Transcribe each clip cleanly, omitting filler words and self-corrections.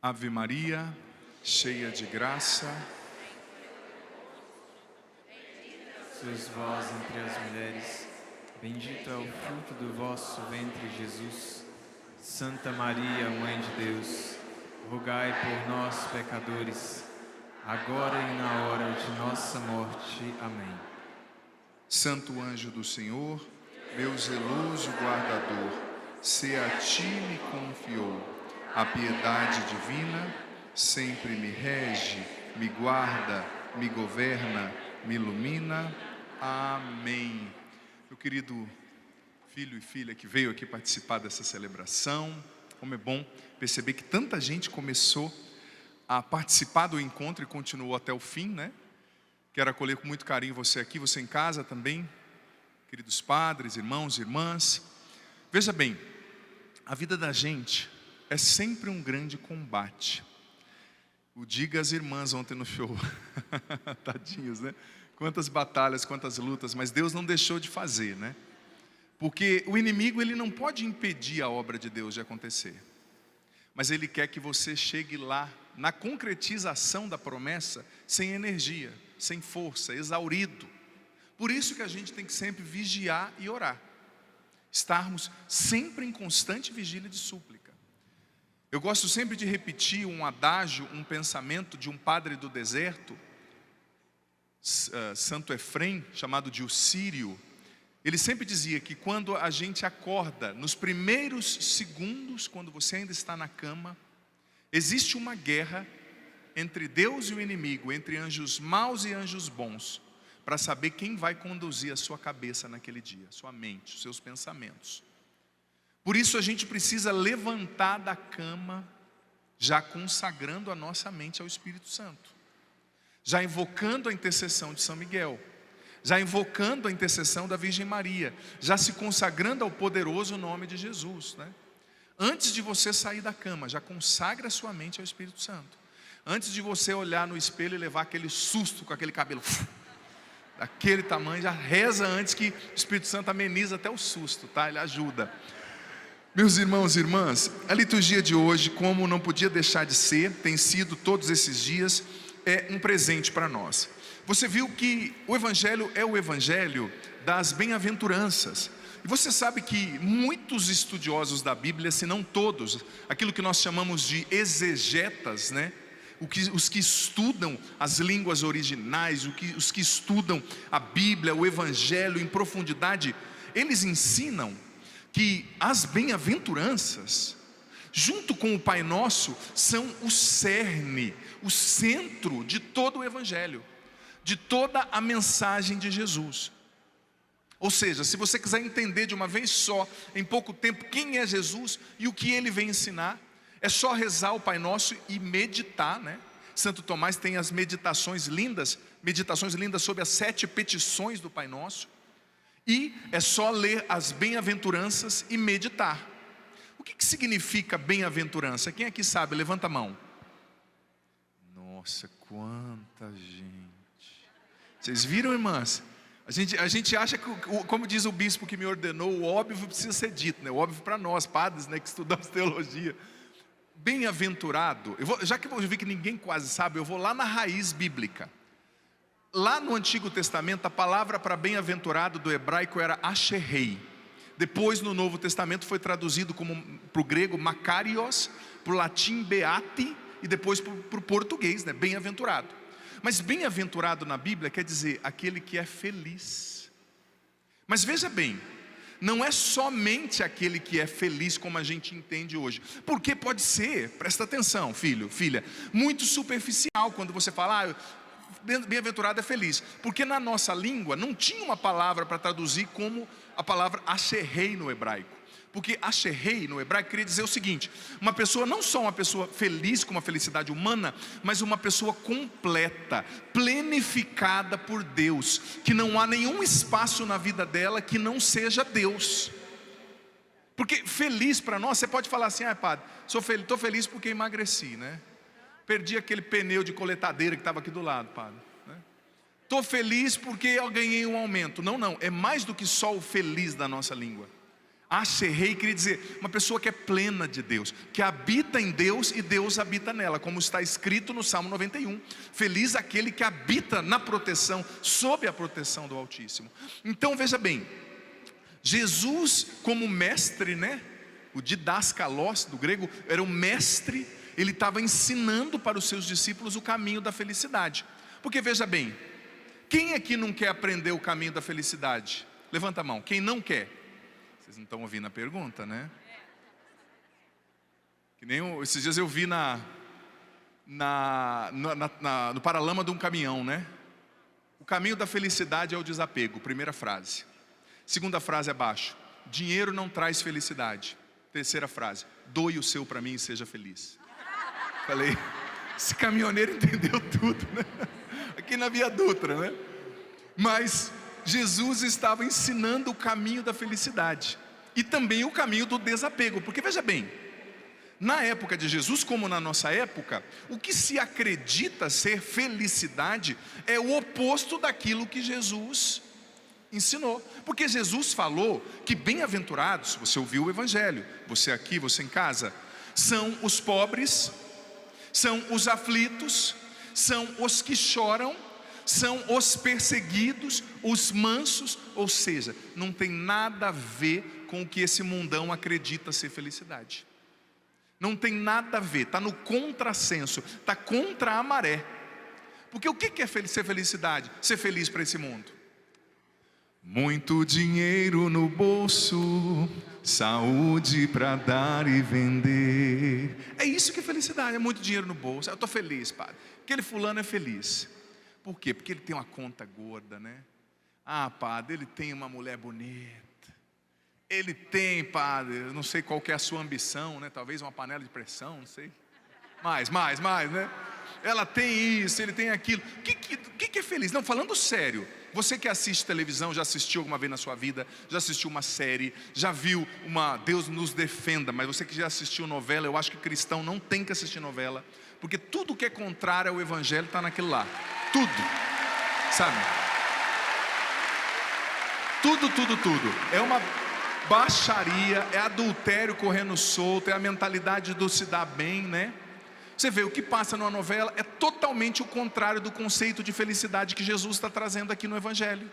Ave Maria, cheia de graça, sois vós entre as mulheres, bendito é o fruto do vosso ventre, Jesus. Santa Maria, Mãe de Deus, rogai por nós, pecadores, agora e na hora de nossa morte. Amém. Santo anjo do Senhor, meu zeloso guardador, se a ti me confiou a piedade divina, sempre me rege, me guarda, me governa, me ilumina. Amém. Meu querido filho e filha que veio aqui participar dessa celebração, como é bom perceber que tanta gente começou a participar do encontro e continuou até o fim, né? Quero acolher com muito carinho você aqui, você em casa também, queridos padres, irmãos e irmãs. Veja bem, a vida da gente é sempre um grande combate. O diga às irmãs ontem no show, tadinhos, né? Quantas batalhas, quantas lutas, mas Deus não deixou de fazer, né? Porque o inimigo, ele não pode impedir a obra de Deus de acontecer, mas ele quer que você chegue lá, na concretização da promessa, sem energia, sem força, exaurido. Por isso que a gente tem que sempre vigiar e orar, estarmos sempre em constante vigília de súplica. Eu gosto sempre de repetir um adágio, um pensamento de um padre do deserto, Santo Efrem, chamado de o Sírio. Ele sempre dizia que quando a gente acorda, nos primeiros segundos, quando você ainda está na cama, existe uma guerra entre Deus e o inimigo, entre anjos maus e anjos bons, para saber quem vai conduzir a sua cabeça naquele dia, sua mente, os seus pensamentos. Por isso a gente precisa levantar da cama, já consagrando a nossa mente ao Espírito Santo, já invocando a intercessão de São Miguel, já invocando a intercessão da Virgem Maria, já se consagrando ao poderoso nome de Jesus, né? Antes de você sair da cama, já consagra a sua mente ao Espírito Santo. Antes de você olhar no espelho e levar aquele susto com aquele cabelo daquele tamanho, já reza antes, que o Espírito Santo ameniza até o susto, tá? Ele ajuda. Meus irmãos e irmãs, a liturgia de hoje, como não podia deixar de ser, tem sido todos esses dias, é um presente para nós. Você viu que o Evangelho é o Evangelho das bem-aventuranças. E você sabe que muitos estudiosos da Bíblia, se não todos, aquilo que nós chamamos de exegetas, né? Os que estudam as línguas originais, os que estudam a Bíblia, o Evangelho em profundidade, eles ensinam que as bem-aventuranças, junto com o Pai Nosso, são o cerne, o centro de todo o Evangelho, de toda a mensagem de Jesus. Ou seja, se você quiser entender de uma vez só, em pouco tempo, quem é Jesus e o que Ele vem ensinar, é só rezar o Pai Nosso e meditar, né? Santo Tomás tem as meditações lindas sobre as 7 petições do Pai Nosso. E é só ler as bem-aventuranças e meditar. O que significa bem-aventurança? Quem aqui sabe? Levanta a mão. Nossa, quanta gente. Vocês viram, irmãs? A gente acha que, como diz o bispo que me ordenou, o óbvio precisa ser dito, né? O óbvio para nós, padres, né, que estudamos teologia. Bem-aventurado, já que eu vi que ninguém quase sabe, eu vou lá na raiz bíblica. Lá no Antigo Testamento, a palavra para bem-aventurado do hebraico era asherei. Depois, no Novo Testamento, foi traduzido para o grego makarios, para o latim beati, e depois para o português, né? Bem-aventurado. Mas bem-aventurado na Bíblia quer dizer aquele que é feliz. Mas veja bem, não é somente aquele que é feliz como a gente entende hoje. Porque pode ser, presta atenção, filho, filha, muito superficial quando você fala, bem-aventurado é feliz, porque na nossa língua não tinha uma palavra para traduzir como a palavra asherei no hebraico. Porque asherei no hebraico queria dizer o seguinte: uma pessoa, não só uma pessoa feliz com uma felicidade humana, mas uma pessoa completa, plenificada por Deus, que não há nenhum espaço na vida dela que não seja Deus. Porque feliz para nós, você pode falar assim, padre, estou feliz porque emagreci, né? Perdi aquele pneu de coletadeira que estava aqui do lado, padre. Estou feliz porque eu ganhei um aumento. Não, é mais do que só o feliz da nossa língua. Asherei queria dizer uma pessoa que é plena de Deus, que habita em Deus e Deus habita nela, como está escrito no Salmo 91. Feliz aquele que habita na proteção, sob a proteção do Altíssimo. Então veja bem, Jesus como mestre, né? O didaskalos do grego era o mestre. Ele estava ensinando para os seus discípulos o caminho da felicidade. Porque veja bem, quem aqui não quer aprender o caminho da felicidade? Levanta a mão, quem não quer? Vocês não estão ouvindo a pergunta, né? Que nem esses dias eu vi no paralama de um caminhão, né? O caminho da felicidade é o desapego, primeira frase. Segunda frase abaixo, dinheiro não traz felicidade. Terceira frase, doe o seu para mim e seja feliz. Falei, esse caminhoneiro entendeu tudo, né? Aqui na Via Dutra, né? Mas Jesus estava ensinando o caminho da felicidade e também o caminho do desapego, porque veja bem, na época de Jesus, como na nossa época, o que se acredita ser felicidade é o oposto daquilo que Jesus ensinou. Porque Jesus falou que bem-aventurados, você ouviu o Evangelho, você aqui, você em casa, são os pobres, são os aflitos, são os que choram, são os perseguidos, os mansos. Ou seja, não tem nada a ver com o que esse mundão acredita ser felicidade. Não tem nada a ver, está no contrassenso, está contra a maré. Porque o que é ser felicidade? Ser feliz para esse mundo. Muito dinheiro no bolso, saúde para dar e vender. É isso que é felicidade, é muito dinheiro no bolso. Eu estou feliz, padre. Aquele fulano é feliz. Por quê? Porque ele tem uma conta gorda, né? Ah, padre, ele tem uma mulher bonita. Ele tem, padre, eu não sei qual que é a sua ambição, né? Talvez uma panela de pressão, não sei. Mais, né? Ela tem isso, ele tem aquilo. O que é feliz? Não, falando sério. Você que assiste televisão, já assistiu alguma vez na sua vida, já assistiu uma série, já viu Deus nos defenda, mas você que já assistiu novela, eu acho que cristão não tem que assistir novela, porque tudo que é contrário ao Evangelho está naquilo lá. Tudo, sabe? Tudo. É uma baixaria, é adultério correndo solto, é a mentalidade do se dar bem, né? Você vê, o que passa numa novela é totalmente o contrário do conceito de felicidade que Jesus está trazendo aqui no Evangelho.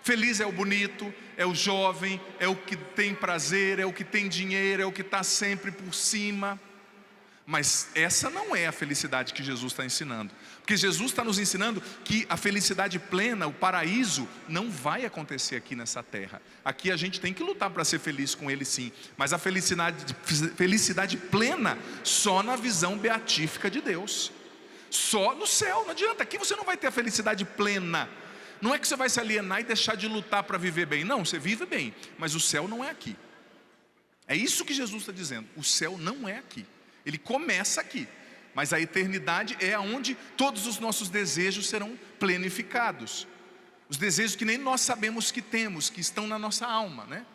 Feliz é o bonito, é o jovem, é o que tem prazer, é o que tem dinheiro, é o que está sempre por cima. Mas essa não é a felicidade que Jesus está ensinando. Porque Jesus está nos ensinando que a felicidade plena, o paraíso, não vai acontecer aqui nessa terra. Aqui a gente tem que lutar para ser feliz com Ele, sim. Mas a felicidade plena só na visão beatífica de Deus. Só no céu, não adianta. Aqui você não vai ter a felicidade plena. Não é que você vai se alienar e deixar de lutar para viver bem. Não, você vive bem, mas o céu não é aqui. É isso que Jesus está dizendo. O céu não é aqui. Ele começa aqui, mas a eternidade é onde todos os nossos desejos serão plenificados. Os desejos que nem nós sabemos que temos, que estão na nossa alma, né?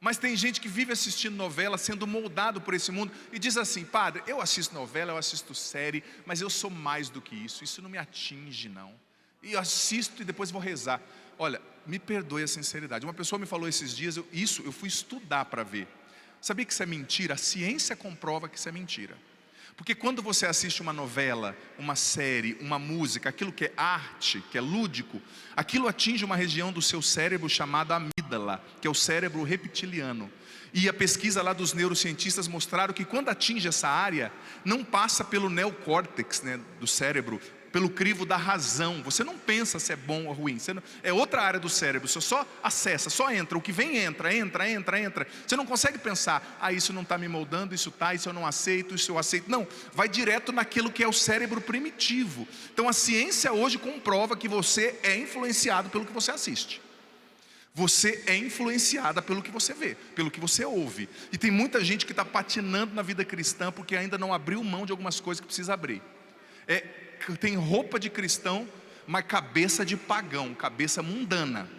Mas tem gente que vive assistindo novela, sendo moldado por esse mundo, e diz assim: padre, eu assisto novela, eu assisto série, mas eu sou mais do que isso não me atinge não. E eu assisto e depois vou rezar. Olha, me perdoe a sinceridade, uma pessoa me falou esses dias, eu fui estudar para ver. Sabia que isso é mentira? A ciência comprova que isso é mentira. Porque quando você assiste uma novela, uma série, uma música, aquilo que é arte, que é lúdico, aquilo atinge uma região do seu cérebro chamada amígdala, que é o cérebro reptiliano. E a pesquisa lá dos neurocientistas mostraram que quando atinge essa área, não passa pelo neocórtex, né, do cérebro, pelo crivo da razão. Você não pensa se é bom ou ruim. É outra área do cérebro. Você só acessa, só entra. O que vem entra. Você não consegue pensar: isso não está me moldando, isso eu não aceito, isso eu aceito. Não, vai direto naquilo que é o cérebro primitivo. Então a ciência hoje comprova que você é influenciado pelo que você assiste. Você é influenciada pelo que você vê, pelo que você ouve. E tem muita gente que está patinando na vida cristã porque ainda não abriu mão de algumas coisas que precisa abrir. Tem roupa de cristão, mas cabeça de pagão, cabeça mundana.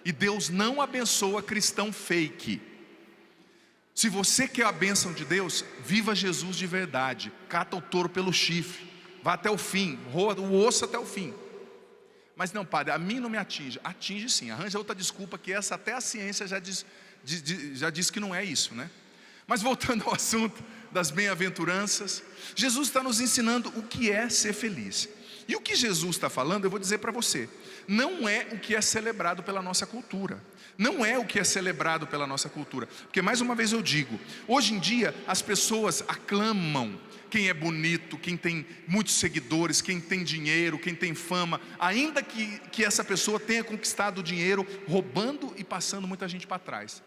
E Deus não abençoa cristão fake. Se você quer a bênção de Deus, viva Jesus de verdade. Cata o touro pelo chifre, vá até o fim, roa o osso até o fim. Mas não, padre, a mim não me atinge. Atinge sim, arranja outra desculpa, que essa até a ciência já já disse que não é isso, né? Mas voltando ao assunto das bem-aventuranças, Jesus está nos ensinando o que é ser feliz. E o que Jesus está falando, eu vou dizer para você, não é o que é celebrado pela nossa cultura. Não é o que é celebrado pela nossa cultura. Porque mais uma vez eu digo, hoje em dia as pessoas aclamam quem é bonito, quem tem muitos seguidores, quem tem dinheiro, quem tem fama, ainda que essa pessoa tenha conquistado o dinheiro roubando e passando muita gente para trás.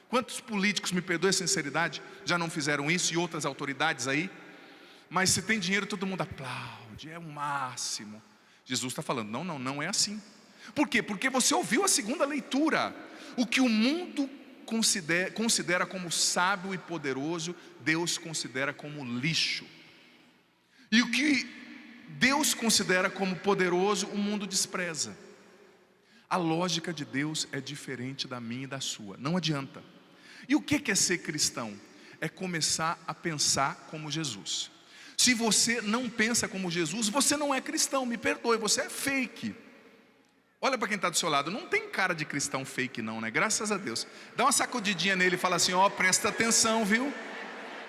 Quantos políticos, me perdoe a sinceridade, já não fizeram isso, e outras autoridades aí? Mas se tem dinheiro todo mundo aplaude, é o máximo. Jesus está falando, não é assim. Por quê? Porque você ouviu a segunda leitura. O que o mundo considera como sábio e poderoso, Deus considera como lixo. E o que Deus considera como poderoso, o mundo despreza. A lógica de Deus é diferente da minha e da sua, não adianta. E o que é ser cristão? É começar a pensar como Jesus. Se você não pensa como Jesus, você não é cristão, me perdoe, você é fake. Olha para quem está do seu lado, não tem cara de cristão fake não, né? Graças a Deus. Dá uma sacudidinha nele e fala assim, ó, presta atenção, viu?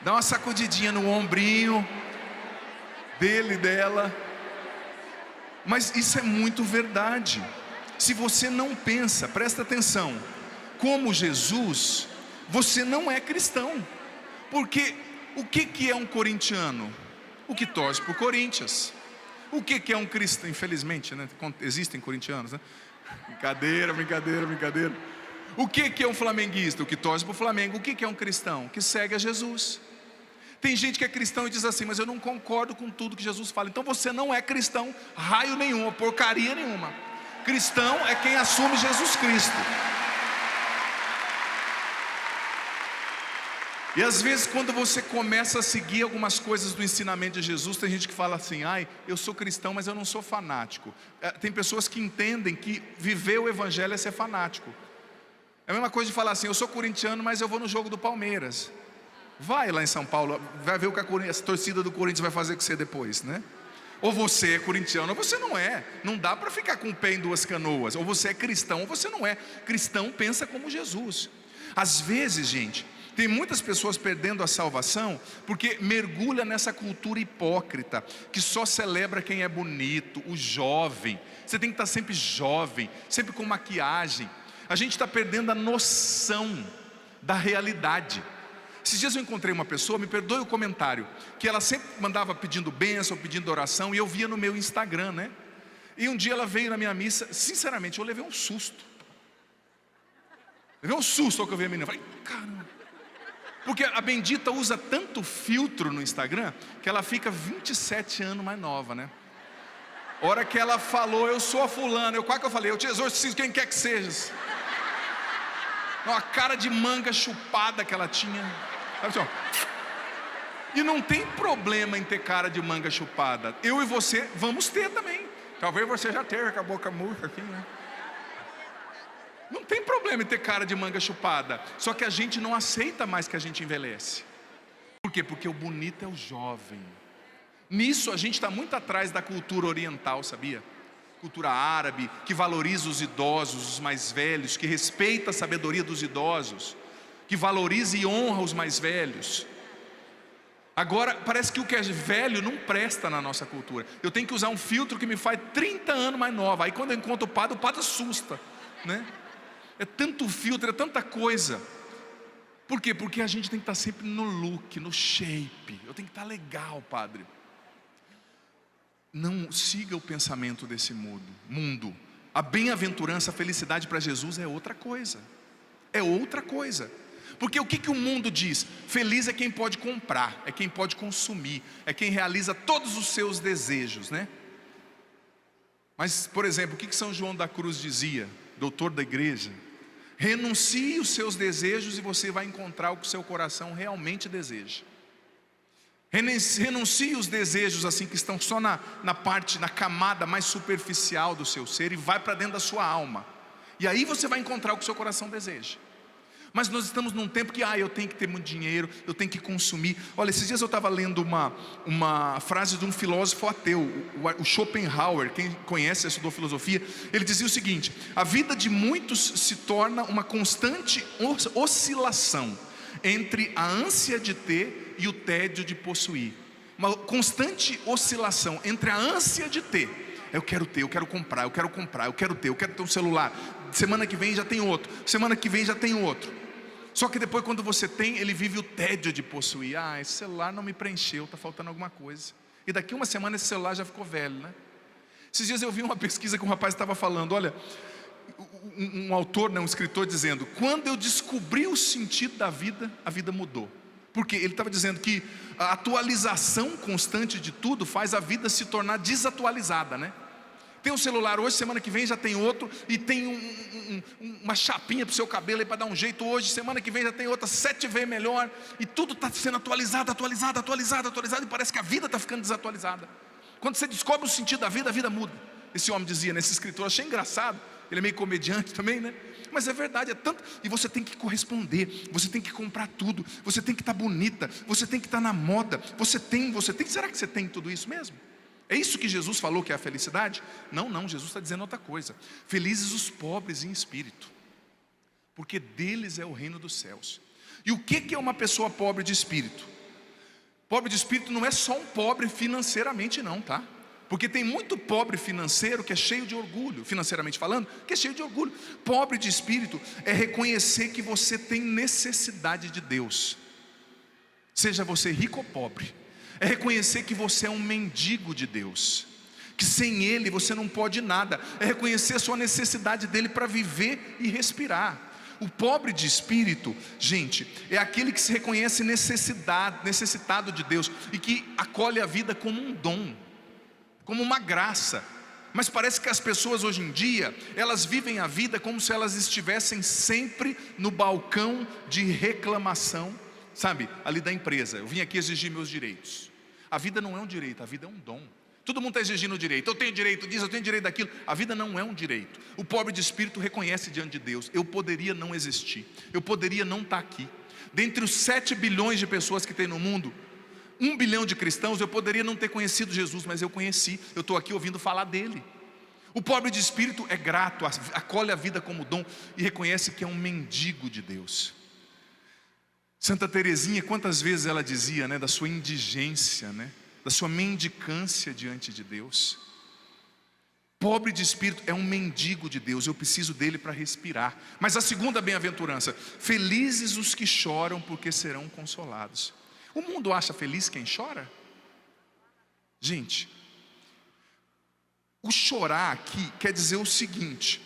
Dá uma sacudidinha no ombrinho dele, dela. Mas isso é muito verdade. Se você não pensa, presta atenção, como Jesus, você não é cristão. Porque o que é um corintiano? O que torce por Corinthians. O que é um cristão? Infelizmente, né? Existem corintianos, né? Brincadeira. O que é um flamenguista? O que torce para o Flamengo. O que é um cristão? Que segue a Jesus. Tem gente que é cristão e diz assim, mas eu não concordo com tudo que Jesus fala. Então você não é cristão, raio nenhuma, porcaria nenhuma. Cristão é quem assume Jesus Cristo. E às vezes quando você começa a seguir algumas coisas do ensinamento de Jesus, tem gente que fala assim, eu sou cristão, mas eu não sou fanático. Tem pessoas que entendem que viver o evangelho é ser fanático. É a mesma coisa de falar assim, eu sou corintiano, mas eu vou no jogo do Palmeiras. Vai lá em São Paulo, vai ver o que a torcida do Corinthians vai fazer com você depois, né? Ou você é corintiano, ou você não é. Não dá para ficar com o pé em duas canoas. Ou você é cristão, ou você não é. Cristão pensa como Jesus. Às vezes, gente, tem muitas pessoas perdendo a salvação porque mergulha nessa cultura hipócrita que só celebra quem é bonito, o jovem. Você tem que estar sempre jovem, sempre com maquiagem. A gente está perdendo a noção da realidade. Esses dias eu encontrei uma pessoa, me perdoe o comentário, que ela sempre mandava pedindo bênção, pedindo oração, e eu via no meu Instagram, né? E um dia ela veio na minha missa, sinceramente, eu levei um susto. Levei um susto ao que eu vi a menina. Falei, caramba. Porque a bendita usa tanto filtro no Instagram, que ela fica 27 anos mais nova, né? A hora que ela falou, eu sou a fulana, quase que eu falei, eu te exorcizo quem quer que sejas. A cara de manga chupada que ela tinha. Assim, e não tem problema em ter cara de manga chupada. Eu e você vamos ter também. Talvez você já tenha com a boca murcha aqui, né? Não tem problema em ter cara de manga chupada. Só que a gente não aceita mais que a gente envelhece. Por quê? Porque o bonito é o jovem. Nisso a gente está muito atrás da cultura oriental, sabia? Cultura árabe, que valoriza os idosos, os mais velhos, que respeita a sabedoria dos idosos, que valoriza e honra os mais velhos. Agora, parece que o que é velho não presta na nossa cultura. Eu tenho que usar um filtro que me faz 30 anos mais nova. Aí quando eu encontro o padre assusta, né? É tanto filtro, é tanta coisa. Por quê? Porque a gente tem que estar sempre no look, no shape. Eu tenho que estar legal, padre. Não siga o pensamento desse mundo. A bem-aventurança, a felicidade para Jesus é outra coisa. É outra coisa. Porque o que o mundo diz? Feliz é quem pode comprar, é quem pode consumir, é quem realiza todos os seus desejos, né? Mas, por exemplo, o que São João da Cruz dizia, doutor da igreja? Renuncie os seus desejos e você vai encontrar o que o seu coração realmente deseja. Renuncie os desejos assim que estão só na camada mais superficial do seu ser e vai para dentro da sua alma. E aí você vai encontrar o que o seu coração deseja. Mas nós estamos num tempo que eu tenho que ter muito dinheiro, eu tenho que consumir. Olha, esses dias eu estava lendo uma frase de um filósofo ateu, o Schopenhauer. Quem conhece, estudou filosofia, ele dizia o seguinte: a vida de muitos se torna uma constante oscilação entre a ânsia de ter e o tédio de possuir. Uma constante oscilação entre a ânsia de ter. Eu quero ter, eu quero comprar, eu quero comprar, eu quero ter um celular. Semana que vem já tem outro, semana que vem já tem outro. Só que depois, quando você tem, ele vive o tédio de possuir. Esse celular não me preencheu, está faltando alguma coisa. E daqui uma semana esse celular já ficou velho, né? Esses dias eu vi uma pesquisa que um rapaz estava falando. Olha, um autor, um escritor dizendo: quando eu descobri o sentido da vida, a vida mudou. Porque ele estava dizendo que a atualização constante de tudo faz a vida se tornar desatualizada, né? Tem um celular hoje, semana que vem já tem outro, e tem uma chapinha para o seu cabelo aí para dar um jeito hoje, semana que vem já tem outra 7 vezes melhor, e tudo está sendo atualizado, e parece que a vida está ficando desatualizada. Quando você descobre o sentido da vida, a vida muda. Esse homem dizia, nesse escritor, achei engraçado, ele é meio comediante também, né? Mas é verdade, é tanto, e você tem que corresponder, você tem que comprar tudo, você tem que estar bonita, você tem que estar na moda, você tem, será que você tem tudo isso mesmo? É isso que Jesus falou que é a felicidade? Não, Jesus está dizendo outra coisa. Felizes os pobres em espírito, porque deles é o reino dos céus. E o que é uma pessoa pobre de espírito? Pobre de espírito não é só um pobre financeiramente não, tá? Porque tem muito pobre financeiro que é cheio de orgulho, financeiramente falando, que é cheio de orgulho. Pobre de espírito é reconhecer que você tem necessidade de Deus, seja você rico ou pobre. É reconhecer que você é um mendigo de Deus, que sem Ele você não pode nada. É reconhecer a sua necessidade dEle para viver e respirar. O pobre de espírito, gente, é aquele que se reconhece necessitado de Deus e que acolhe a vida como um dom, como uma graça. Mas parece que as pessoas hoje em dia, elas vivem a vida como se elas estivessem sempre no balcão de reclamação, sabe, ali da empresa. Eu vim aqui exigir meus direitos. A vida não é um direito, a vida é um dom. Todo mundo está exigindo o direito. Eu tenho direito disso, eu tenho direito daquilo. A vida não é um direito. O pobre de espírito reconhece diante de Deus: eu poderia não existir, eu poderia não estar aqui. Dentre os 7 bilhões de pessoas que tem no mundo, 1 bilhão de cristãos, eu poderia não ter conhecido Jesus, mas eu conheci, eu estou aqui ouvindo falar dele. O pobre de espírito é grato, acolhe a vida como dom e reconhece que é um mendigo de Deus. Santa Teresinha, quantas vezes ela dizia, da sua indigência, da sua mendicância diante de Deus. Pobre de espírito é um mendigo de Deus, eu preciso dele para respirar. Mas a segunda bem-aventurança: felizes os que choram, porque serão consolados. O mundo acha feliz quem chora? Gente, o chorar aqui quer dizer o seguinte: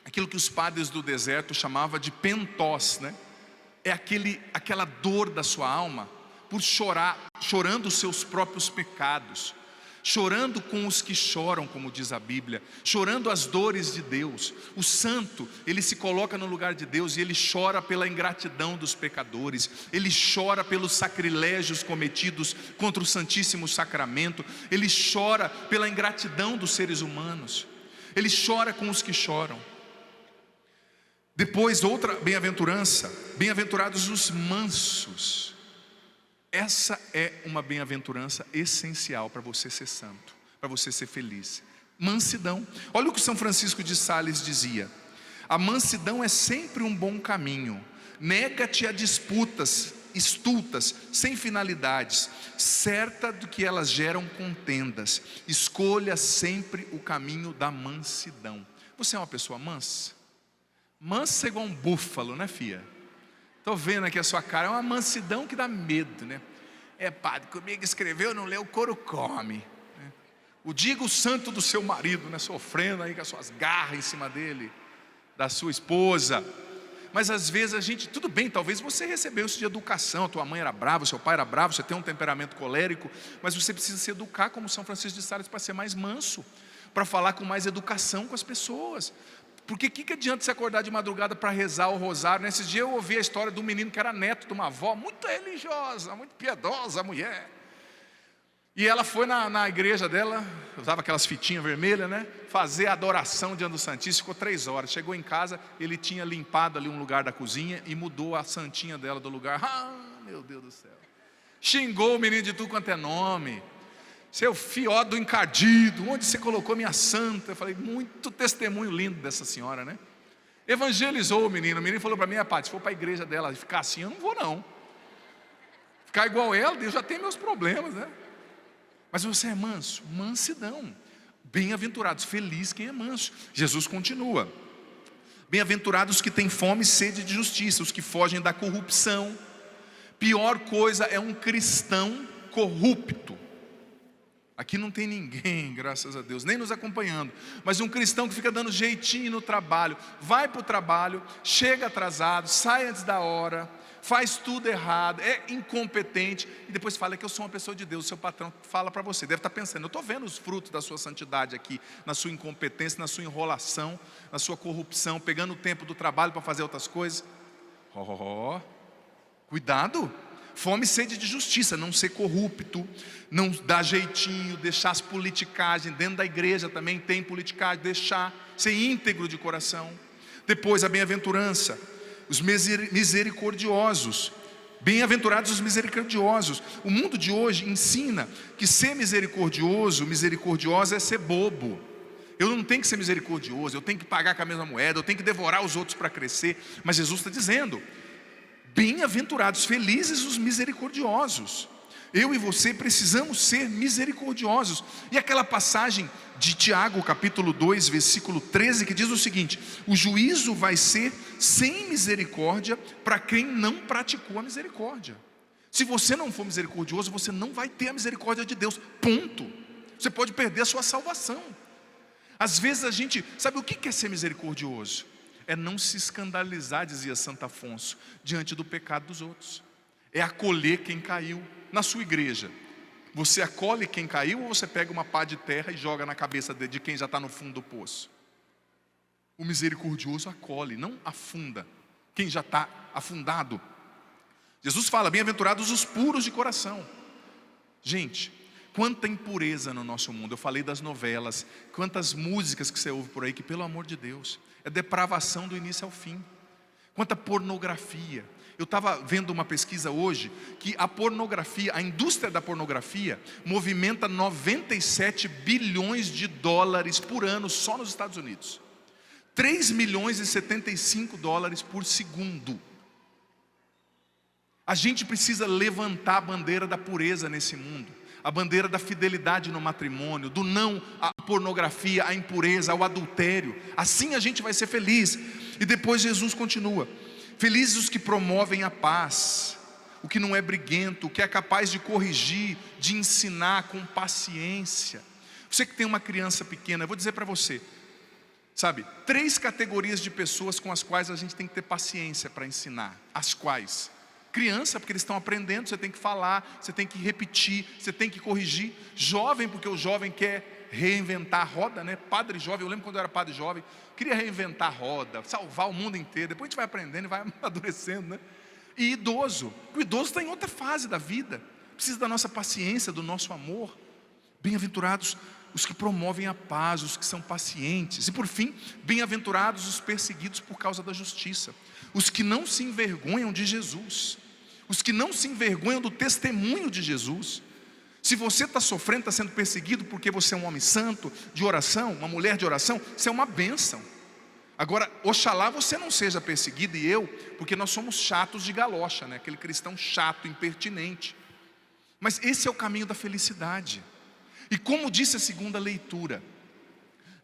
aquilo que os padres do deserto chamavam de pentós, é aquela dor da sua alma por chorando os seus próprios pecados, chorando com os que choram, como diz a Bíblia, chorando as dores de Deus. O santo, ele se coloca no lugar de Deus e ele chora pela ingratidão dos pecadores, ele chora pelos sacrilégios cometidos contra o Santíssimo Sacramento, ele chora pela ingratidão dos seres humanos, ele chora com os que choram. Depois, outra bem-aventurança: bem-aventurados os mansos. Essa é uma bem-aventurança essencial para você ser santo, para você ser feliz. Mansidão. Olha o que São Francisco de Sales dizia: a mansidão é sempre um bom caminho. Nega-te a disputas estultas, sem finalidades, certa do que elas geram contendas. Escolha sempre o caminho da mansidão. Você é uma pessoa mansa? Mansa é igual um búfalo, né, filha? Estou vendo aqui a sua cara, é uma mansidão que dá medo, padre, comigo escreveu, não leu, o couro come. O diga o santo do seu marido, sofrendo aí com as suas garras em cima dele, da sua esposa. Mas às vezes a gente, tudo bem, talvez você recebeu isso de educação, a tua mãe era brava, seu pai era bravo, você tem um temperamento colérico, mas você precisa se educar como São Francisco de Sales para ser mais manso, para falar com mais educação com as pessoas. Porque o que adianta você acordar de madrugada para rezar o rosário? Nesses dias eu ouvi a história de um menino que era neto de uma avó muito religiosa, muito piedosa mulher. E ela foi na igreja dela, usava aquelas fitinhas vermelhas, né? Fazer a adoração diante do Santíssimo, ficou 3 horas. Chegou em casa, ele tinha limpado ali um lugar da cozinha e mudou a santinha dela do lugar. Meu Deus do céu. Xingou o menino de tudo quanto é nome. Seu fió do encardido, onde você colocou minha santa? Eu falei, muito testemunho lindo dessa senhora, né? Evangelizou o menino falou para mim, se for para a igreja dela e ficar assim, eu não vou não. Ficar igual ela, Deus já tem meus problemas, né? Mas você é manso, mansidão. Bem-aventurados, feliz quem é manso. Jesus continua. Bem-aventurados que têm fome e sede de justiça, os que fogem da corrupção. Pior coisa é um cristão corrupto. Aqui não tem ninguém, graças a Deus, nem nos acompanhando. Mas um cristão que fica dando jeitinho no trabalho. Vai para o trabalho, chega atrasado, sai antes da hora, faz tudo errado, é incompetente. E depois fala que eu sou uma pessoa de Deus. O seu patrão fala para você, deve estar pensando, eu estou vendo os frutos da sua santidade aqui. Na sua incompetência, na sua enrolação, na sua corrupção, pegando o tempo do trabalho para fazer outras coisas. Cuidado. Fome e sede de justiça, não ser corrupto, não dar jeitinho, deixar as politicagens. Dentro da igreja também tem politicagem, deixar, ser íntegro de coração. Depois a bem-aventurança, os misericordiosos. Bem-aventurados os misericordiosos. O mundo de hoje ensina que ser misericordiosa é ser bobo. Eu não tenho que ser misericordioso, eu tenho que pagar com a mesma moeda, eu tenho que devorar os outros para crescer. Mas Jesus está dizendo, bem-aventurados, felizes os misericordiosos. Eu e você precisamos ser misericordiosos. E aquela passagem de Tiago, capítulo 2, versículo 13, que diz o seguinte: o juízo vai ser sem misericórdia para quem não praticou a misericórdia. Se você não for misericordioso, você não vai ter a misericórdia de Deus, ponto. Você pode perder a sua salvação. Às vezes a gente, sabe o que é ser misericordioso? É não se escandalizar, dizia Santo Afonso, diante do pecado dos outros. É acolher quem caiu. Na sua igreja, você acolhe quem caiu ou você pega uma pá de terra e joga na cabeça de quem já está no fundo do poço? O misericordioso acolhe, não afunda quem já está afundado. Jesus fala, bem-aventurados os puros de coração. Gente, quanta impureza no nosso mundo. Eu falei das novelas, quantas músicas que você ouve por aí, que pelo amor de Deus, é depravação do início ao fim. Quanta pornografia. Eu estava vendo uma pesquisa hoje, que a pornografia, a indústria da pornografia, movimenta 97 bilhões de dólares por ano, só nos Estados Unidos. 3 milhões e 75 dólares por segundo. A gente precisa levantar a bandeira da pureza nesse mundo. A bandeira da fidelidade no matrimônio, do não à pornografia, à impureza, ao adultério. Assim a gente vai ser feliz. E depois Jesus continua, felizes os que promovem a paz, o que não é briguento, o que é capaz de corrigir, de ensinar com paciência. Você que tem uma criança pequena, eu vou dizer para você, sabe, 3 categorias de pessoas com as quais a gente tem que ter paciência para ensinar. As quais? Criança, porque eles estão aprendendo, você tem que falar, você tem que repetir, você tem que corrigir. Jovem, porque o jovem quer reinventar a roda, né? Padre jovem, eu lembro quando eu era padre jovem, queria reinventar a roda, salvar o mundo inteiro. Depois a gente vai aprendendo e vai amadurecendo, né? E idoso, o idoso está em outra fase da vida, precisa da nossa paciência, do nosso amor. Bem-aventurados os que promovem a paz, os que são pacientes. E por fim, bem-aventurados os perseguidos por causa da justiça, os que não se envergonham de Jesus, os que não se envergonham do testemunho de Jesus. Se você está sofrendo, está sendo perseguido porque você é um homem santo, de oração, uma mulher de oração, isso é uma bênção. Agora, oxalá você não seja perseguido, e eu, porque nós somos chatos de galocha, né? Aquele cristão chato, impertinente. Mas esse é o caminho da felicidade. E como disse a segunda leitura,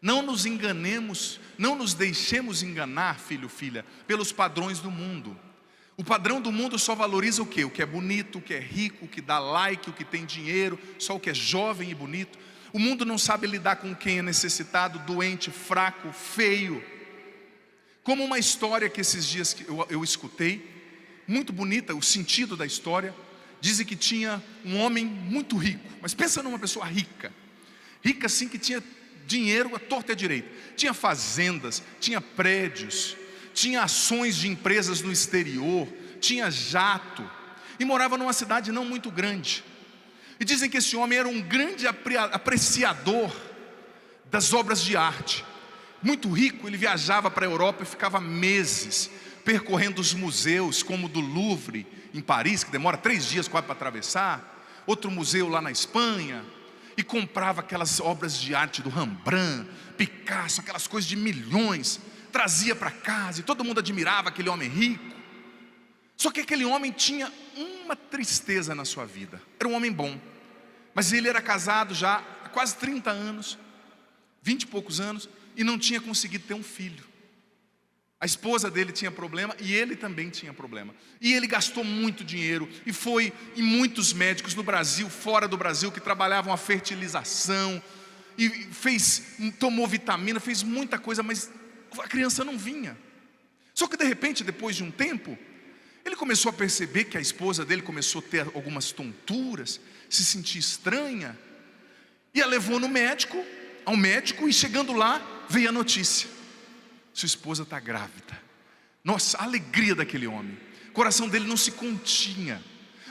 não nos enganemos, não nos deixemos enganar, filho, filha, pelos padrões do mundo. O padrão do mundo só valoriza o quê? O que é bonito, o que é rico, o que dá like, o que tem dinheiro, só o que é jovem e bonito. O mundo não sabe lidar com quem é necessitado, doente, fraco, feio. Como uma história que esses dias eu escutei, muito bonita, o sentido da história. Dizem que tinha um homem muito rico, mas pensa numa pessoa rica. Rica assim, que tinha dinheiro à torta e à direita. Tinha fazendas, tinha prédios, tinha ações de empresas no exterior, tinha jato, e morava numa cidade não muito grande. E dizem que esse homem era um grande apreciador das obras de arte. Muito rico, ele viajava para a Europa e ficava meses percorrendo os museus, como o do Louvre, em Paris, que demora 3 dias quase para atravessar. Outro museu lá na Espanha. E comprava aquelas obras de arte do Rembrandt, Picasso, aquelas coisas de milhões. Trazia para casa e todo mundo admirava aquele homem rico. Só que aquele homem tinha uma tristeza na sua vida. Era um homem bom, mas ele era casado já há quase 30 anos, 20 e poucos anos, e não tinha conseguido ter um filho. A esposa dele tinha problema e ele também tinha problema. E ele gastou muito dinheiro e foi em muitos médicos no Brasil, fora do Brasil, que trabalhavam a fertilização, e tomou vitamina, fez muita coisa, mas a criança não vinha. Só que de repente, depois de um tempo, ele começou a perceber que a esposa dele começou a ter algumas tonturas, se sentir estranha, e a levou ao médico, e chegando lá, veio a notícia: sua esposa está grávida. Nossa, a alegria daquele homem, o coração dele não se continha.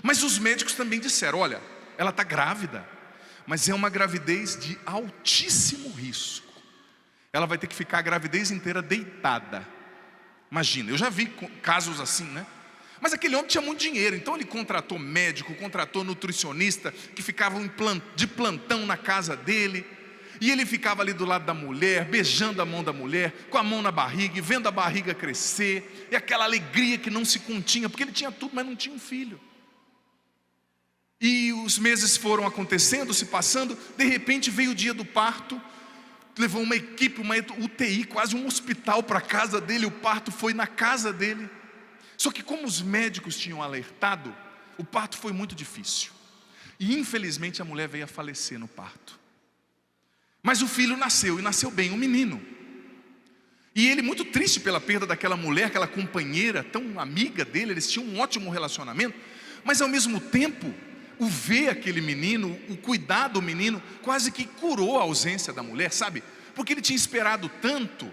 Mas os médicos também disseram: olha, ela está grávida, mas é uma gravidez de altíssimo risco. Ela vai ter que ficar a gravidez inteira deitada. Imagina, eu já vi casos assim, né? Mas aquele homem tinha muito dinheiro, então ele contratou médico, contratou nutricionista, que ficavam de plantão na casa dele. E ele ficava ali do lado da mulher, beijando a mão da mulher, com a mão na barriga, e vendo a barriga crescer, e aquela alegria que não se continha, porque ele tinha tudo, mas não tinha um filho. E os meses foram acontecendo, se passando, de repente veio o dia do parto, levou uma equipe, uma UTI, quase um hospital para a casa dele, o parto foi na casa dele. Só que como os médicos tinham alertado, o parto foi muito difícil. E infelizmente a mulher veio a falecer no parto. Mas o filho nasceu, e nasceu bem, um menino. E ele, muito triste pela perda daquela mulher, aquela companheira tão amiga dele, eles tinham um ótimo relacionamento, mas ao mesmo tempo, o ver aquele menino, o cuidar do menino, quase que curou a ausência da mulher, sabe? Porque ele tinha esperado tanto.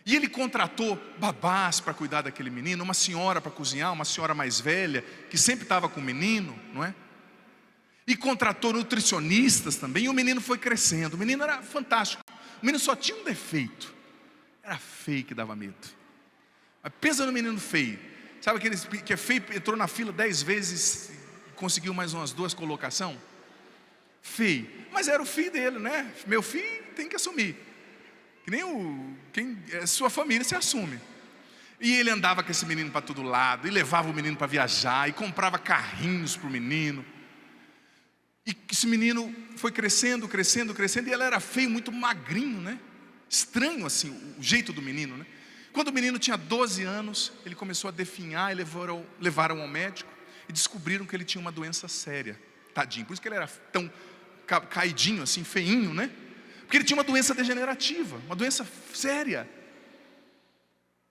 E ele contratou babás para cuidar daquele menino, uma senhora para cozinhar, uma senhora mais velha, que sempre estava com o menino, não é? E contratou nutricionistas também, e o menino foi crescendo. O menino era fantástico. O menino só tinha um defeito: era feio, que dava medo. Mas pensa no menino feio. Sabe aquele que é feio, entrou na fila 10 vezes e conseguiu mais umas 2 colocações? Feio. Mas era o filho dele, né? Meu filho tem que assumir. Que nem quem é sua família, se assume. E ele andava com esse menino para todo lado, e levava o menino para viajar, e comprava carrinhos para o menino. E esse menino foi crescendo, crescendo, crescendo, e ele era feio, muito magrinho, né? Estranho assim, o jeito do menino, né? Quando o menino tinha 12 anos, ele começou a definhar, e levaram ao médico, e descobriram que ele tinha uma doença séria. Tadinho, por isso que ele era tão caidinho assim, feinho, né? Porque ele tinha uma doença degenerativa, uma doença séria.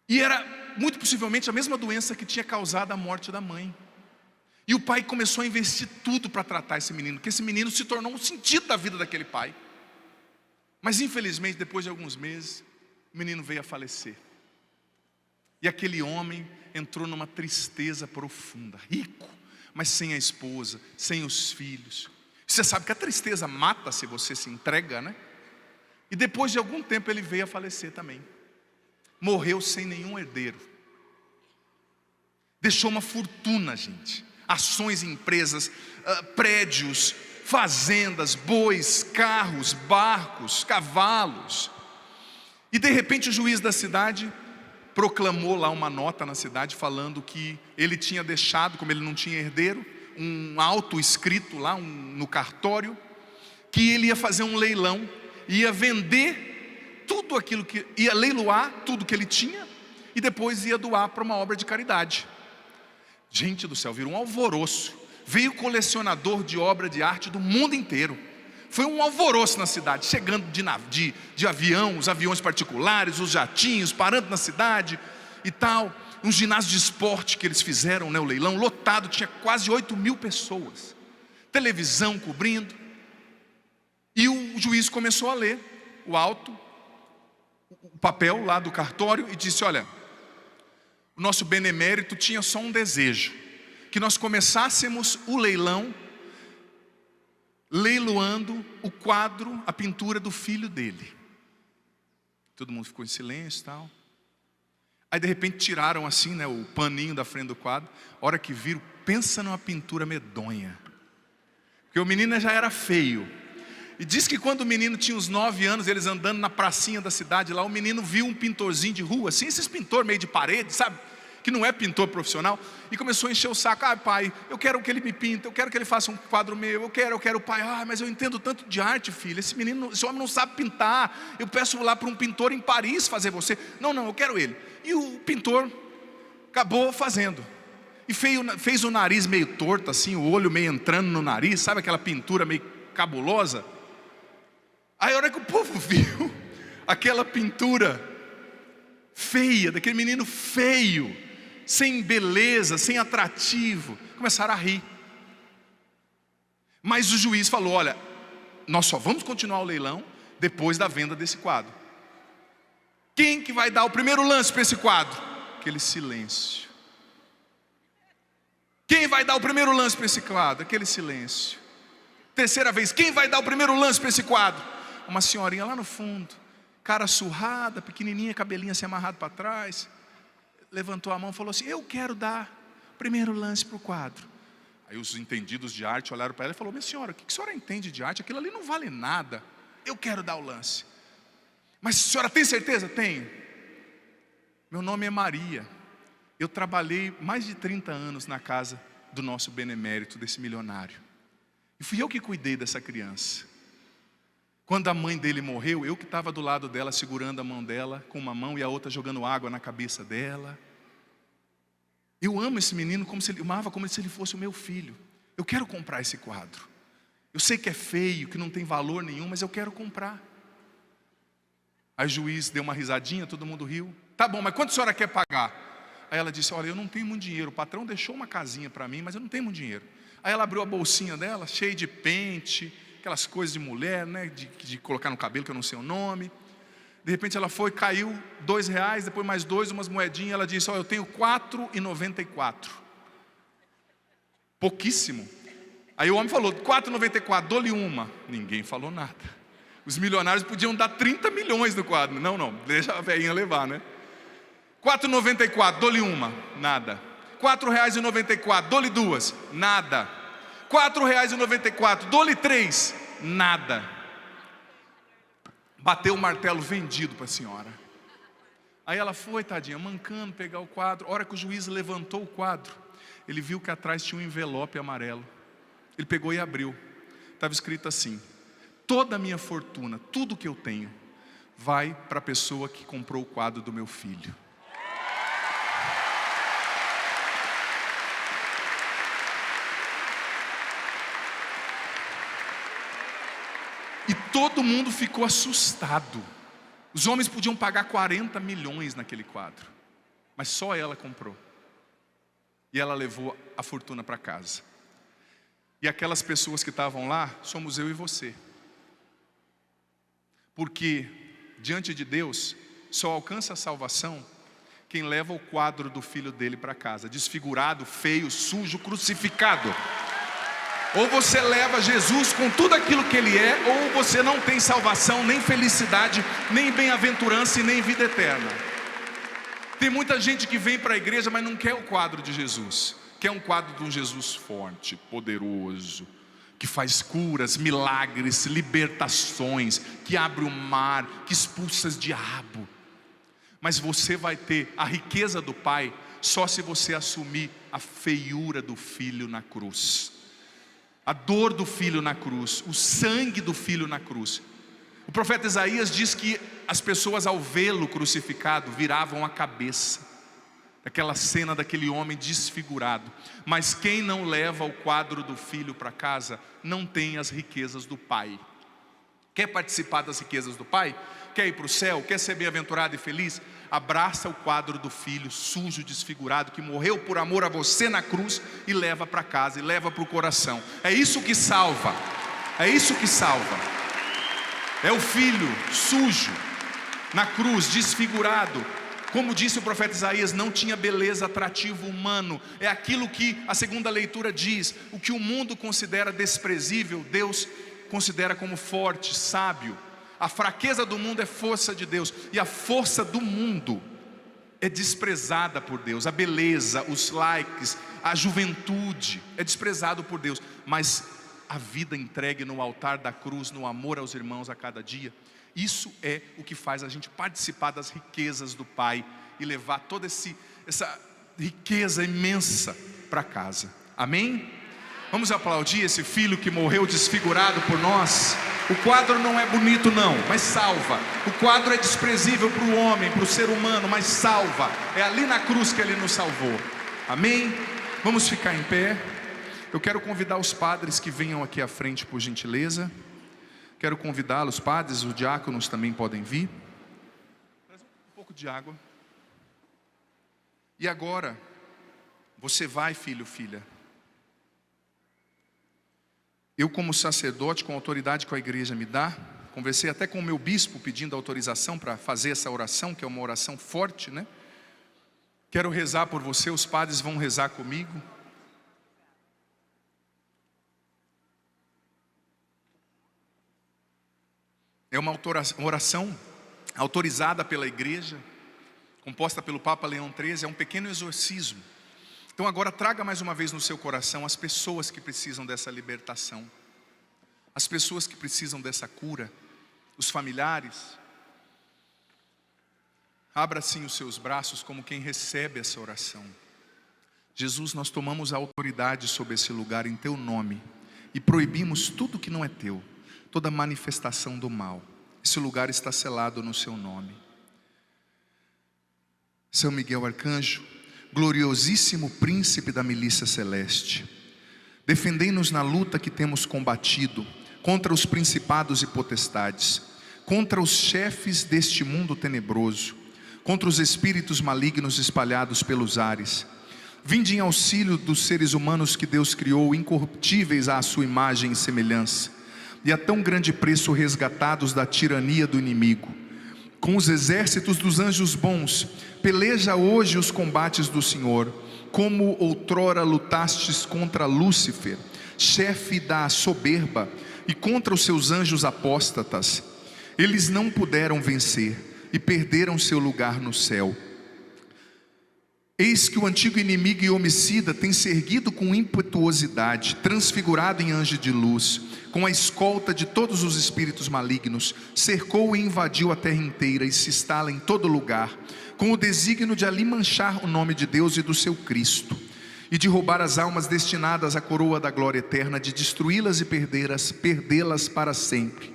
E era, muito possivelmente, a mesma doença que tinha causado a morte da mãe. E o pai começou a investir tudo para tratar esse menino, porque esse menino se tornou um sentido da vida daquele pai. Mas infelizmente, depois de alguns meses, o menino veio a falecer. E aquele homem entrou numa tristeza profunda, rico, mas sem a esposa, sem os filhos. Você sabe que a tristeza mata se você se entrega, né? E depois de algum tempo ele veio a falecer também. Morreu sem nenhum herdeiro. Deixou uma fortuna, gente. Ações em empresas, prédios, fazendas, bois, carros, barcos, cavalos. E de repente o juiz da cidade proclamou lá uma nota na cidade falando que ele tinha deixado, como ele não tinha herdeiro, um auto escrito lá no cartório, que ele ia fazer um leilão, ia vender tudo aquilo que, ia leiloar tudo que ele tinha, e depois ia doar para uma obra de caridade. Gente do céu, virou um alvoroço. Veio colecionador de obra de arte do mundo inteiro. Foi um alvoroço na cidade, chegando de avião, os aviões particulares, os jatinhos, parando na cidade e tal. Um ginásio de esporte que eles fizeram, né, o leilão, lotado, tinha quase 8.000 pessoas. Televisão cobrindo. E o juiz começou a ler o auto, o papel lá do cartório, e disse: olha, o nosso benemérito tinha só um desejo, que nós começássemos o leilão leiloando o quadro, a pintura do filho dele. Todo mundo ficou em silêncio e tal. Aí de repente tiraram assim, né, o paninho da frente do quadro. A hora que viram, pensa numa pintura medonha. Porque o menino já era feio. E diz que quando o menino tinha uns 9 anos, eles andando na pracinha da cidade lá, o menino viu um pintorzinho de rua, assim, esses pintores meio de parede, sabe? Que não é pintor profissional, e começou a encher o saco. Ah, pai, eu quero que ele me pinta, eu quero que ele faça um quadro meu, eu quero, pai. Ah, mas eu entendo tanto de arte, filho, esse homem não sabe pintar, eu peço lá para um pintor em Paris fazer você. Não, eu quero ele. E o pintor acabou fazendo, e fez o nariz meio torto assim, o olho meio entrando no nariz, sabe aquela pintura meio cabulosa? Aí a hora que o povo viu aquela pintura feia, daquele menino feio, sem beleza, sem atrativo, começaram a rir. Mas o juiz falou: olha, nós só vamos continuar o leilão depois da venda desse quadro. Quem que vai dar o primeiro lance para esse quadro? Aquele silêncio. Quem vai dar o primeiro lance para esse quadro? Aquele silêncio. Terceira vez, quem vai dar o primeiro lance para esse quadro? Uma senhorinha lá no fundo, cara surrada, pequenininha, cabelinho assim amarrado para trás, levantou a mão e falou assim: eu quero dar o primeiro lance para o quadro. Aí os entendidos de arte olharam para ela e falaram: minha senhora, o que a senhora entende de arte? Aquilo ali não vale nada, eu quero dar o lance. Mas a senhora tem certeza? Tenho. Meu nome é Maria, eu trabalhei mais de 30 anos na casa do nosso benemérito, desse milionário, e fui eu que cuidei dessa criança. Quando a mãe dele morreu, eu que estava do lado dela, segurando a mão dela com uma mão e a outra jogando água na cabeça dela. Eu amo esse menino amava como se ele fosse o meu filho. Eu quero comprar esse quadro. Eu sei que é feio, que não tem valor nenhum, mas eu quero comprar. Aí o juiz deu uma risadinha, todo mundo riu. Tá bom, mas quanto a senhora quer pagar? Aí ela disse: olha, eu não tenho muito dinheiro, o patrão deixou uma casinha para mim, mas eu não tenho muito dinheiro. Aí ela abriu a bolsinha dela, cheia de pente, aquelas coisas de mulher, né, de colocar no cabelo, que eu não sei o nome. De repente ela foi, caiu R$2, depois mais 2, umas moedinhas. Ela disse: eu tenho R$4,94. Pouquíssimo. Aí o homem falou: R$4,94, dou-lhe uma. Ninguém falou nada. Os milionários podiam dar 30 milhões no quadro. Não, deixa a velhinha levar, né? R$4,94, dou-lhe uma. Nada. R$4,94, dou-lhe 2. Nada. R$4,94, dou-lhe 3. Nada. Bateu o martelo, vendido para a senhora. Aí ela foi, tadinha, mancando, pegar o quadro. A hora que o juiz levantou o quadro, ele viu que atrás tinha um envelope amarelo. Ele pegou e abriu. Estava escrito assim: toda a minha fortuna, tudo que eu tenho, vai para a pessoa que comprou o quadro do meu filho. E todo mundo ficou assustado. Os homens podiam pagar 40 milhões naquele quadro, mas só ela comprou. E ela levou a fortuna para casa. E aquelas pessoas que estavam lá, somos eu e você. Porque diante de Deus, só alcança a salvação quem leva o quadro do filho dele para casa, desfigurado, feio, sujo, crucificado. Ou você leva Jesus com tudo aquilo que Ele é, ou você não tem salvação, nem felicidade, nem bem-aventurança e nem vida eterna. Tem muita gente que vem para a igreja, mas não quer o quadro de Jesus. Quer um quadro de um Jesus forte, poderoso, que faz curas, milagres, libertações, que abre o mar, que expulsa o diabo. Mas você vai ter a riqueza do Pai só se você assumir a feiura do Filho na cruz, a dor do Filho na cruz, o sangue do Filho na cruz. O profeta Isaías diz que as pessoas, ao vê-lo crucificado, viravam a cabeça. Aquela cena daquele homem desfigurado. Mas quem não leva o quadro do Filho para casa, não tem as riquezas do Pai. Quer participar das riquezas do Pai? Quer ir para o céu? Quer ser bem-aventurado e feliz? Abraça o quadro do Filho, sujo, desfigurado, que morreu por amor a você na cruz, e leva para casa, e leva para o coração. É isso que salva. É isso que salva. É o Filho sujo, na cruz, desfigurado, Como disse o profeta Isaías, não tinha beleza, atrativo humano. É aquilo que a segunda leitura diz: o que o mundo considera desprezível, Deus considera como forte, sábio. A fraqueza do mundo é força de Deus, e a força do mundo é desprezada por Deus. A beleza, os likes, a juventude é desprezado por Deus, mas a vida entregue no altar da cruz, no amor aos irmãos a cada dia, isso é o que faz a gente participar das riquezas do Pai e levar toda essa riqueza imensa para casa. Amém? Vamos aplaudir esse filho que morreu desfigurado por nós. O quadro não é bonito não, mas salva. O quadro é desprezível para o homem, para o ser humano, mas salva. É ali na cruz que ele nos salvou. Amém? Vamos ficar em pé. Eu quero convidar os padres que venham aqui à frente, por gentileza. Quero convidá-los, padres, os diáconos também podem vir. Traz um pouco de água. E agora, você vai, filho, filha. Eu, como sacerdote, com a autoridade que a igreja me dá, conversei até com o meu bispo pedindo autorização para fazer essa oração, que é uma oração forte, né? Quero rezar por você, os padres vão rezar comigo. É uma oração autorizada pela igreja, composta pelo Papa Leão XIII, é um pequeno exorcismo. Então agora traga mais uma vez no seu coração as pessoas que precisam dessa libertação, as pessoas que precisam dessa cura, os familiares. Abra assim os seus braços como quem recebe essa oração. Jesus, nós tomamos a autoridade sobre esse lugar em Teu nome e proibimos tudo que não é Teu, toda manifestação do mal. Esse lugar está selado no Seu nome. São Miguel Arcanjo, gloriosíssimo príncipe da milícia celeste, defendei-nos na luta que temos combatido contra os principados e potestades, contra os chefes deste mundo tenebroso, contra os espíritos malignos espalhados pelos ares. Vinde em auxílio dos seres humanos que Deus criou, incorruptíveis à sua imagem e semelhança, e a tão grande preço resgatados da tirania do inimigo. Com os exércitos dos anjos bons, peleja hoje os combates do Senhor, como outrora lutastes contra Lúcifer, chefe da soberba, e contra os seus anjos apóstatas. Eles não puderam vencer e perderam seu lugar no céu. Eis que o antigo inimigo e homicida tem se erguido com impetuosidade, transfigurado em anjo de luz, com a escolta de todos os espíritos malignos, cercou e invadiu a terra inteira e se instala em todo lugar, com o desígnio de ali manchar o nome de Deus e do seu Cristo, e de roubar as almas destinadas à coroa da glória eterna, de destruí-las e perdê-las para sempre.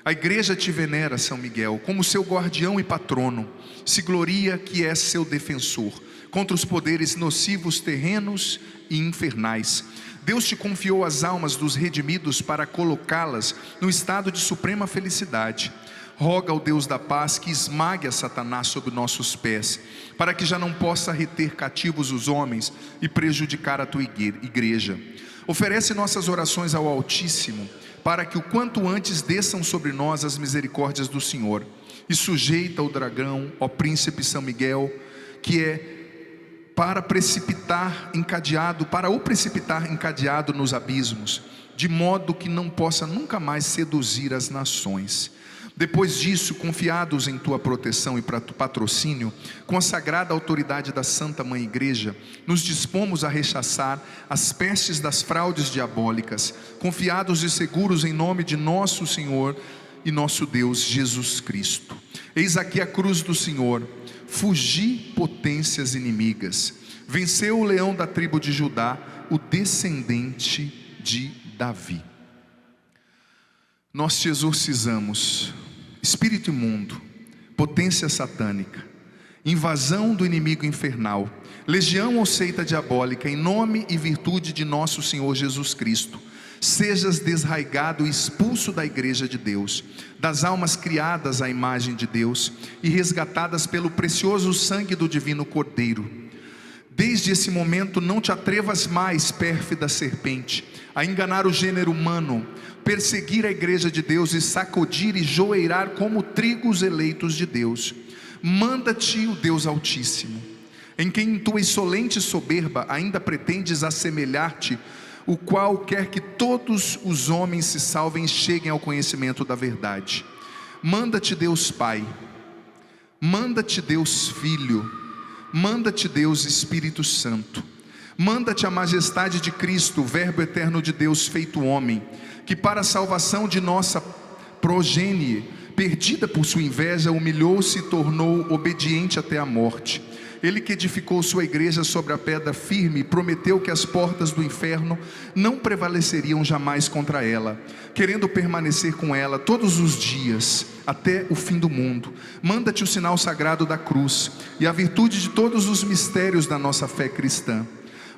A igreja te venera, São Miguel, como seu guardião e patrono, se gloria que és seu defensor, contra os poderes nocivos terrenos e infernais. Deus te confiou as almas dos redimidos para colocá-las no estado de suprema felicidade. Roga ao Deus da paz que esmague a Satanás sob nossos pés, para que já não possa reter cativos os homens e prejudicar a tua igreja. Oferece nossas orações ao Altíssimo, para que o quanto antes desçam sobre nós as misericórdias do Senhor. E sujeita o dragão, ó príncipe São Miguel, que é para o precipitar encadeado nos abismos, de modo que não possa nunca mais seduzir as nações. Depois disso, confiados em tua proteção e patrocínio, com a sagrada autoridade da Santa Mãe Igreja, nos dispomos a rechaçar as pestes das fraudes diabólicas, confiados e seguros em nome de nosso Senhor e nosso Deus Jesus Cristo. Eis aqui a cruz do Senhor. Fugi potências inimigas. Venceu o leão da tribo de Judá, o descendente de Davi. Nós te exorcizamos, espírito imundo, potência satânica, invasão do inimigo infernal, legião ou seita diabólica, em nome e virtude de nosso Senhor Jesus Cristo. Sejas desraigado e expulso da igreja de Deus, das almas criadas à imagem de Deus e resgatadas pelo precioso sangue do divino Cordeiro. Desde esse momento não te atrevas mais, pérfida serpente, a enganar o gênero humano, perseguir a igreja de Deus e sacudir e joeirar como trigo os eleitos de Deus. Manda-te o Deus Altíssimo, em quem em tua insolente soberba ainda pretendes assemelhar-te, o qual quer que todos os homens se salvem e cheguem ao conhecimento da verdade. Manda-te Deus Pai, manda-te Deus Filho, manda-te Deus Espírito Santo. Manda-te a majestade de Cristo, o Verbo eterno de Deus feito homem, que para a salvação de nossa progenie, perdida por sua inveja, humilhou-se e tornou obediente até a morte. Ele que edificou sua igreja sobre a pedra firme, prometeu que as portas do inferno não prevaleceriam jamais contra ela, querendo permanecer com ela todos os dias, até o fim do mundo. Manda-te o sinal sagrado da cruz, e a virtude de todos os mistérios da nossa fé cristã.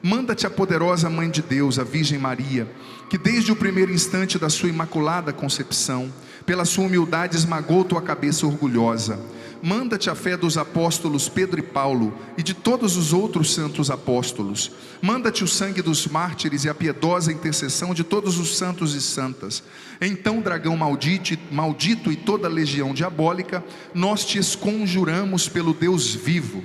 Manda-te a poderosa Mãe de Deus, a Virgem Maria, que desde o primeiro instante da sua imaculada concepção, pela sua humildade esmagou tua cabeça orgulhosa. Manda-te a fé dos apóstolos Pedro e Paulo e de todos os outros santos apóstolos. Manda-te o sangue dos mártires e a piedosa intercessão de todos os santos e santas. Então, dragão maldito e toda legião diabólica, nós te esconjuramos pelo Deus vivo,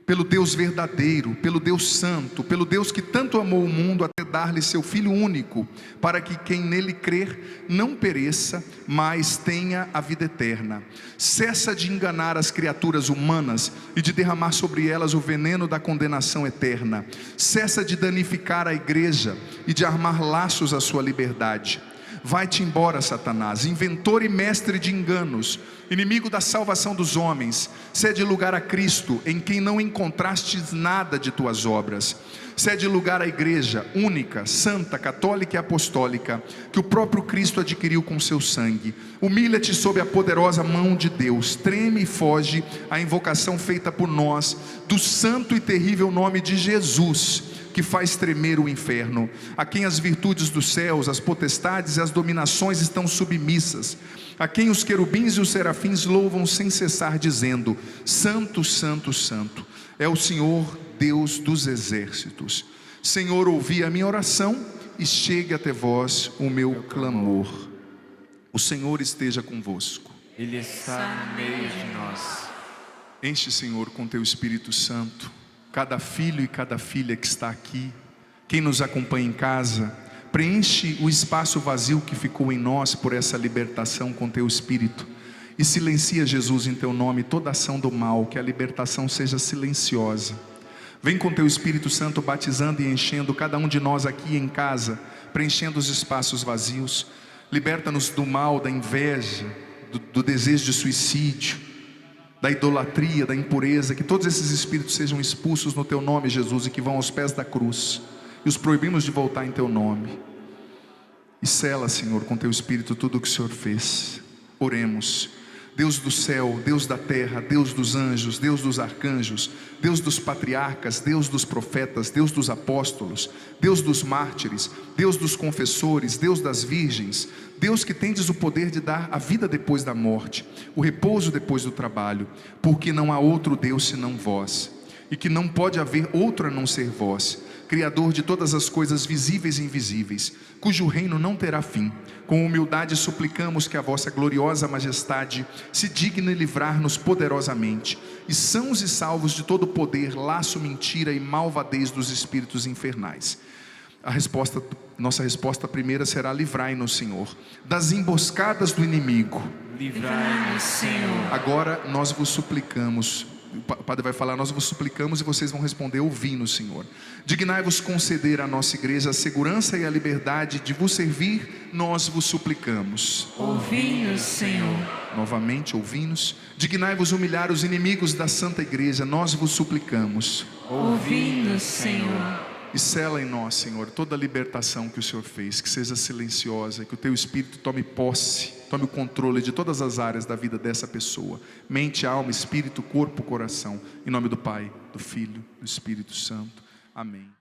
pelo Deus verdadeiro, pelo Deus santo, pelo Deus que tanto amou o mundo até dar-lhe seu Filho único, para que quem nele crer não pereça, mas tenha a vida eterna. Cessa de enganar as criaturas humanas e de derramar sobre elas o veneno da condenação eterna. Cessa de danificar a igreja e de armar laços à sua liberdade. Vai-te embora, Satanás, inventor e mestre de enganos, inimigo da salvação dos homens. Cede lugar a Cristo, em quem não encontrastes nada de tuas obras. Cede lugar à igreja única, santa, católica e apostólica, que o próprio Cristo adquiriu com seu sangue. Humilha-te sob a poderosa mão de Deus, treme e foge à invocação feita por nós, do santo e terrível nome de Jesus, que faz tremer o inferno, a quem as virtudes dos céus, as potestades e as dominações estão submissas, a quem os querubins e os serafins louvam sem cessar, dizendo: Santo, Santo, Santo, é o Senhor Deus dos exércitos. Senhor, ouvi a minha oração e chegue até vós o meu clamor. O Senhor esteja convosco. Ele está no meio de nós. Enche, Senhor, com teu Espírito Santo cada filho e cada filha que está aqui, quem nos acompanha em casa. Preenche o espaço vazio que ficou em nós por essa libertação com teu Espírito, e silencia, Jesus, em teu nome toda ação do mal, que a libertação seja silenciosa. Vem com teu Espírito Santo batizando e enchendo cada um de nós aqui em casa, preenchendo os espaços vazios. Liberta-nos do mal, da inveja, do desejo de suicídio, da idolatria, da impureza. Que todos esses espíritos sejam expulsos no teu nome, Jesus, e que vão aos pés da cruz, e os proibimos de voltar em teu nome. E sela, Senhor, com teu Espírito tudo o que o Senhor fez. Oremos. Deus do céu, Deus da terra, Deus dos anjos, Deus dos arcanjos, Deus dos patriarcas, Deus dos profetas, Deus dos apóstolos, Deus dos mártires, Deus dos confessores, Deus das virgens, Deus que tendes o poder de dar a vida depois da morte, o repouso depois do trabalho, porque não há outro Deus senão vós, e que não pode haver outro a não ser vós, Criador de todas as coisas visíveis e invisíveis, cujo reino não terá fim. Com humildade suplicamos que a vossa gloriosa majestade se digne livrar-nos poderosamente, e sãos e salvos de todo poder, laço, mentira e malvadez dos espíritos infernais. Nossa resposta primeira será: livrai-nos, Senhor, das emboscadas do inimigo. Livrai-nos, Senhor. Agora nós vos suplicamos. O padre vai falar: nós vos suplicamos, e vocês vão responder: ouvi-nos, Senhor. Dignai-vos conceder à nossa igreja a segurança e a liberdade de vos servir, nós vos suplicamos. Ouvi-nos, Senhor. Novamente, ouvi-nos. Dignai-vos humilhar os inimigos da Santa Igreja, nós vos suplicamos. Ouvi-nos, Senhor. E sela em nós, Senhor, toda a libertação que o Senhor fez, que seja silenciosa, que o teu Espírito tome posse, tome o controle de todas as áreas da vida dessa pessoa, mente, alma, espírito, corpo, coração, em nome do Pai, do Filho, do Espírito Santo. Amém.